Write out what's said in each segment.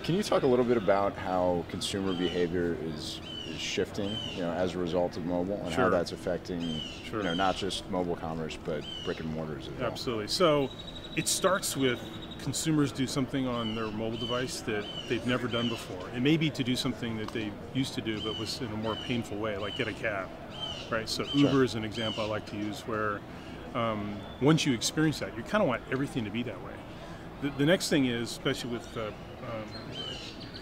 Can you talk a little bit about how consumer behavior is shifting, as a result of mobile, and how that's affecting, not just mobile commerce, but brick and mortars as well? Absolutely. So it starts with consumers do something on their mobile device that they've never done before. It may be to do something that they used to do, but was in a more painful way, like get a cab, right? So Uber is an example I like to use where once you experience that, you kind of want everything to be that way. The next thing is, especially with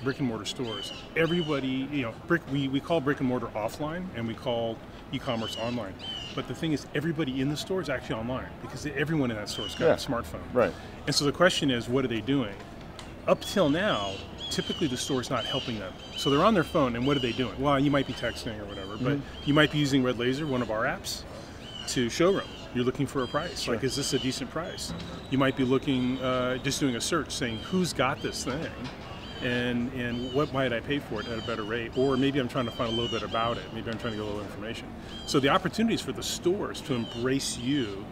brick and mortar stores, everybody, we call brick and mortar offline and we call e-commerce online. But the thing is, everybody in the store is actually online because everyone in that store has got a smartphone. Right. And so the question is, what are they doing? Up till now, typically the store is not helping them. So they're on their phone, and what are they doing? Well, you might be texting or whatever, but you might be using Red Laser, one of our apps, to showroom. You're looking for a price. Like, is this a decent price? You might be looking, just doing a search saying, who's got this thing? And what might I pay for it at a better rate? Or maybe I'm trying to find a little bit about it. Maybe I'm trying to get a little information. So the opportunities for the stores to embrace you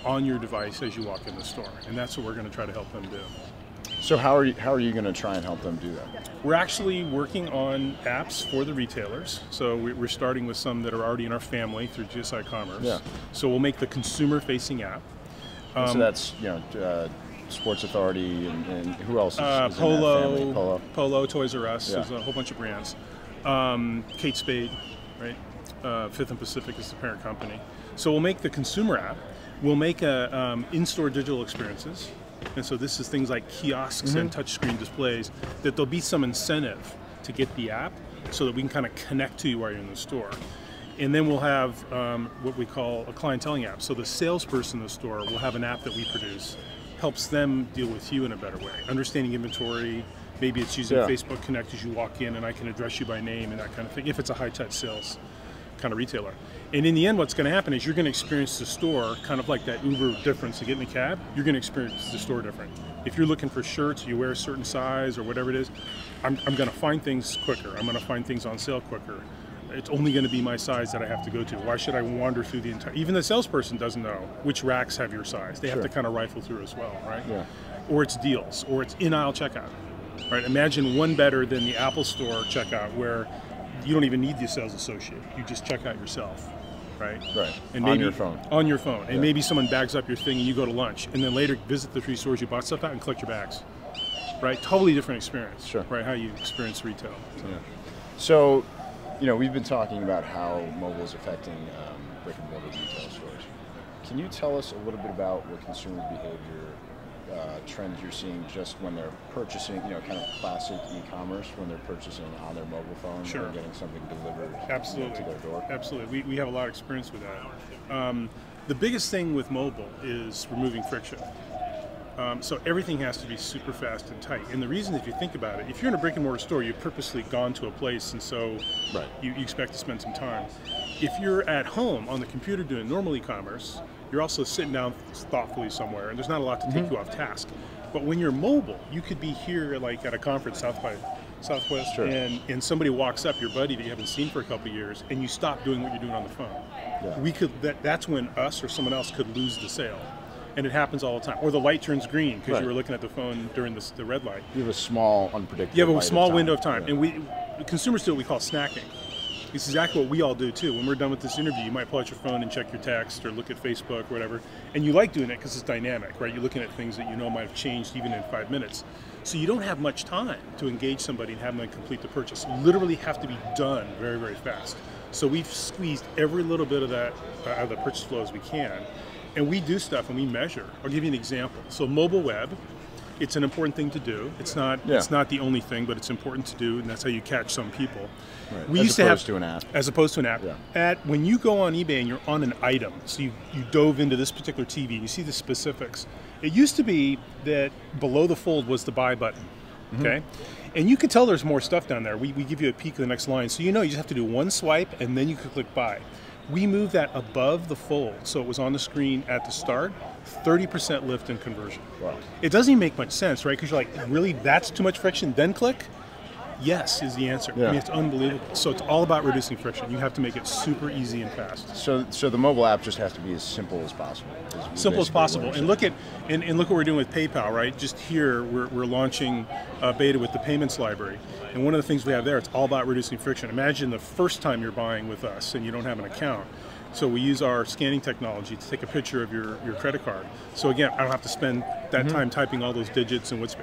on your device as you walk in the store. And that's what we're going to try to help them do. So how are you going to try and help them do that? We're actually working on apps for the retailers. So we're starting with some that are already in our family through GSI Commerce. Yeah. So we'll make the consumer-facing app. So that's, Sports Authority and who else is in that family? Polo, Toys R Us, there's a whole bunch of brands. Kate Spade, right? Fifth and Pacific is the parent company. So we'll make the consumer app. We'll make in-store digital experiences. And so this is things like kiosks and touchscreen displays, that there'll be some incentive to get the app so that we can kind of connect to you while you're in the store. And then we'll have what we call a clienteling app. So the salesperson in the store will have an app that we produce, helps them deal with you in a better way. Understanding inventory, maybe it's using Facebook Connect as you walk in and I can address you by name and that kind of thing, if it's a high-touch sales kind of retailer. And in the end, what's going to happen is you're going to experience the store kind of like that Uber difference to get in a cab. You're going to experience the store different. If you're looking for shirts, you wear a certain size or whatever it is, I'm going to find things quicker. I'm going to find things on sale quicker. It's only going to be my size that I have to go to. Why should I wander through the entire... Even the salesperson doesn't know which racks have your size. They have to kind of rifle through as well, right? Yeah. Or it's deals, or it's in-aisle checkout, right? Imagine one better than the Apple Store checkout where you don't even need the sales associate. You just check out yourself, right? Right, and maybe, on your phone. On your phone. And maybe someone bags up your thing and you go to lunch, and then later visit the 3 stores you bought stuff at and collect your bags, right? Totally different experience, right? How you experience retail. So, we've been talking about how mobile is affecting brick and mortar retail stores. Can you tell us a little bit about what consumer behavior trends you're seeing just when they're purchasing, kind of classic e-commerce, when they're purchasing on their mobile phone or getting something delivered to their door? Absolutely. We have a lot of experience with that. The biggest thing with mobile is removing friction. So everything has to be super fast and tight. And the reason, if you think about it, if you're in a brick and mortar store, you've purposely gone to a place, and so you expect to spend some time. If you're at home on the computer doing normal e-commerce, you're also sitting down thoughtfully somewhere, and there's not a lot to take you off task. But when you're mobile, you could be here like at a conference, South by Southwest, and somebody walks up, your buddy that you haven't seen for a couple of years, and you stop doing what you're doing on the phone. That's when us or someone else could lose the sale. And it happens all the time. Or the light turns green because you were looking at the phone during the red light. You have a small, unpredictable You have a small window of time. And consumers do what we call snacking. It's exactly what we all do too. When we're done with this interview, you might pull out your phone and check your text or look at Facebook or whatever. And you like doing it because it's dynamic, right? You're looking at things that you know might have changed even in 5 minutes. So you don't have much time to engage somebody and have them complete the purchase. You literally have to be done very, very fast. So we've squeezed every little bit of that out of the purchase flow as we can. And we do stuff and we measure. I'll give you an example. So mobile web, it's an important thing to do. It's not the only thing, but it's important to do, and that's how you catch some people. Right. As opposed to an app. As opposed to an app. When you go on eBay and you're on an item, so you dove into this particular TV and you see the specifics, it used to be that below the fold was the buy button, okay? And you can tell there's more stuff down there. We give you a peek of the next line, so you know you just have to do one swipe and then you can click buy. We moved that above the fold, so it was on the screen at the start, 30% lift in conversion. Wow. It doesn't even make much sense, right? Because you're like, really, that's too much friction, then click? Yes is the answer. Yeah. I mean, it's unbelievable. So it's all about reducing friction. You have to make it super easy and fast. So the mobile app just has to be as simple as possible. Simple as possible. What And look at what we're doing with PayPal, right? Just here, we're launching beta with the payments library. And one of the things we have there, it's all about reducing friction. Imagine the first time you're buying with us and you don't have an account. So we use our scanning technology to take a picture of your credit card. So again, I don't have to spend that time typing all those digits and what's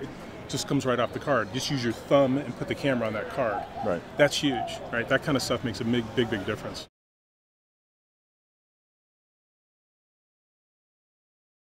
just comes right off the card. Just use your thumb and put the camera on that card. Right. That's huge, right? That kind of stuff makes a big difference.